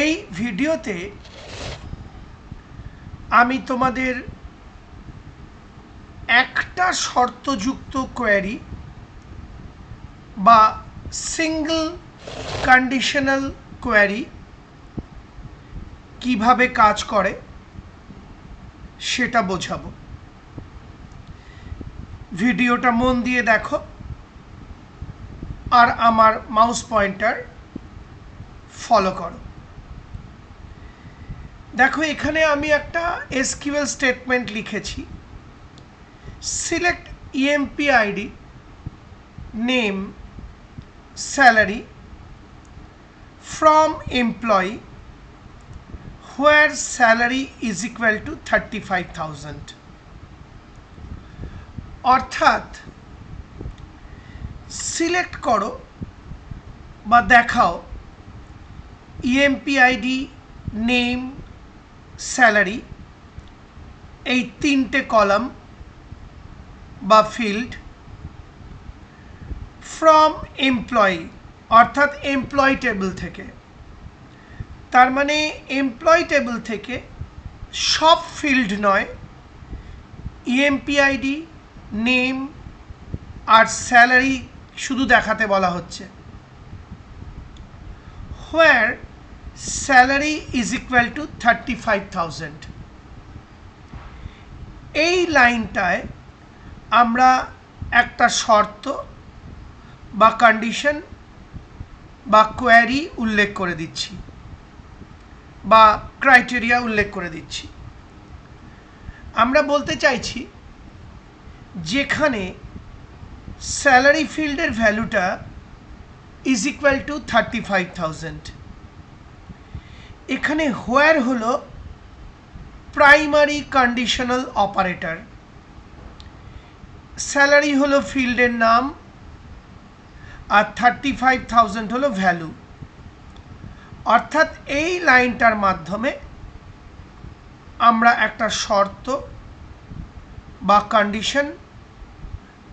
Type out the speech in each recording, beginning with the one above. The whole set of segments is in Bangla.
এই ভিডিওতে আমি তোমাদের একটা শর্তযুক্ত কোয়েরি বা সিঙ্গল কন্ডিশনাল কোয়েরি কিভাবে কাজ করে সেটা বোঝাবো। ভিডিওটা মন দিয়ে দেখো আর আমার মাউস পয়েন্টার ফলো করো। দেখো এখানে আমি একটা এসকিউএল স্টেটমেন্ট লিখেছি, select EMP ID name salary from employee where salary is equal to 35,000। অর্থাৎ সিলেক্ট করো বা দেখাও ইএমপি আইডি নেম স্যালারি এই তিনটে কলাম বা ফিল্ড ফ্রম এমপ্লয়ি অর্থাৎ এমপ্লয়ি টেবিল থেকে। তার মানে এমপ্লয়ি টেবিল থেকে সব ফিল্ড নয়, ইএমপি আইডি নেম আর স্যালারি শুধু দেখাতে বলা হচ্ছে। হোয়ার স্যালারি ইজ ইকুয়াল টু 35,000। এই লাইনটায় আমরা একটা শর্ত বা কন্ডিশন বা কোয়ারি উল্লেখ করে দিচ্ছি বা ক্রাইটেরিয়া উল্লেখ করে দিচ্ছি। আমরা বলতে চাইছি যেখানে স্যালারি ফিল্ডের ভ্যালুটা ইজ ইকুয়াল টু 35,000, এখানে হোয়ার হলো প্রাইমারি কন্ডিশনাল অপারেটর, স্যালারি হলো ফিল্ডের নাম আর 35,000 হলো ভ্যালু। অর্থাৎ এই লাইনটার মাধ্যমে আমরা একটা শর্ত বা কন্ডিশন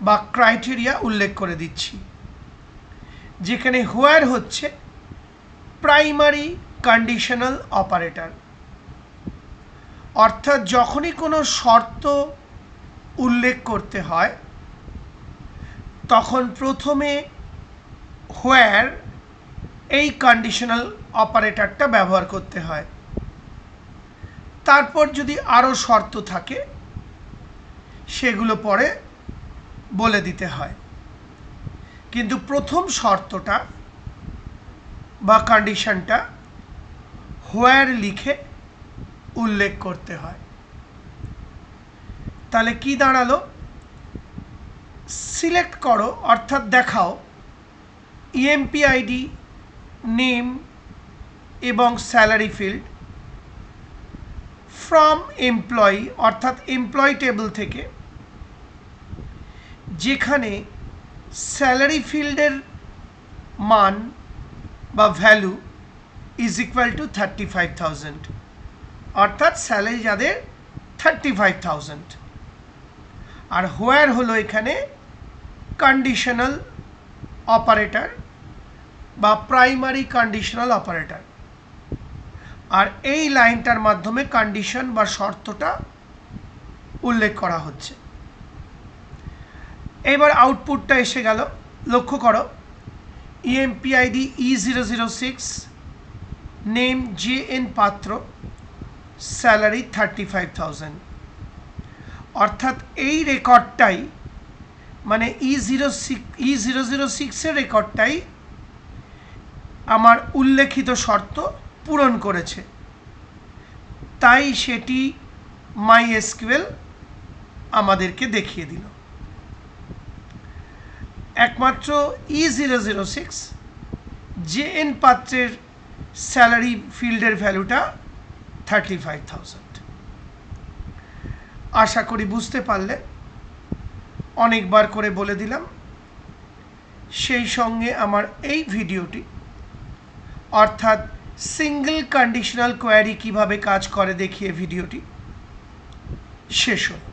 বা ক্রাইটেরিয়া উল্লেখ করে দিচ্ছি, যেখানে হোয়ার হচ্ছে প্রাইমারি কন্ডিশনাল অপারেটর। অর্থাৎ যখনই কোনো শর্ত উল্লেখ করতে হয় তখন প্রথমে হোয়ার এই কন্ডিশনাল অপারেটরটা ব্যবহার করতে হয়, তারপর যদি আরও শর্ত থাকে সেগুলো পরে বলে দিতে হয়, কিন্তু প্রথম শর্তটা বা কন্ডিশনটা হোয়ার লিখে উল্লেখ করতে হয়। তাহলে কি দাঁড়ালো, সিলেক্ট করো অর্থাৎ দেখাও ইএমপি আইডি নেম এবং স্যালারি ফিল্ড ফ্রম এমপ্লয়ি অর্থাৎ এমপ্লয়ি টেবিল থেকে, যেখানে স্যালারি ফিল্ডের মান বা ভ্যালু ইজ ইকুয়াল টু 35,000, অর্থাৎ স্যালারি যাদের 35,000। আর হোয়ার হলো এখানে কন্ডিশনাল অপারেটর বা প্রাইমারি কন্ডিশনাল অপারেটর। আর এই লাইনটার মাধ্যমে কন্ডিশন বা শর্তটা উল্লেখ করা হচ্ছে। এবার আউটপুটটা এসে গেল, লক্ষ্য করো EMP ID E006 name JN পাত্র স্যালারি 35,000। অর্থাৎ এই রেকর্ডটাই মানে E006 এর রেকর্ডটাই আমার উল্লেখিত শর্ত পূরণ করেছে, তাই সেটি MySQL আমাদেরকে দেখিয়ে দিল। একমাত্র E006 JN পাত্রের স্যালারি ফিল্ডের ভ্যালুটা 35,000। আশা করি বুঝতে পারলে, অনেকবার করে বলে দিলাম। সেই সঙ্গে আমার এই ভিডিওটি অর্থাৎ সিঙ্গল কন্ডিশনাল কোয়ারি কিভাবে কাজ করে দেখিয়ে ভিডিওটি শেষ হলো।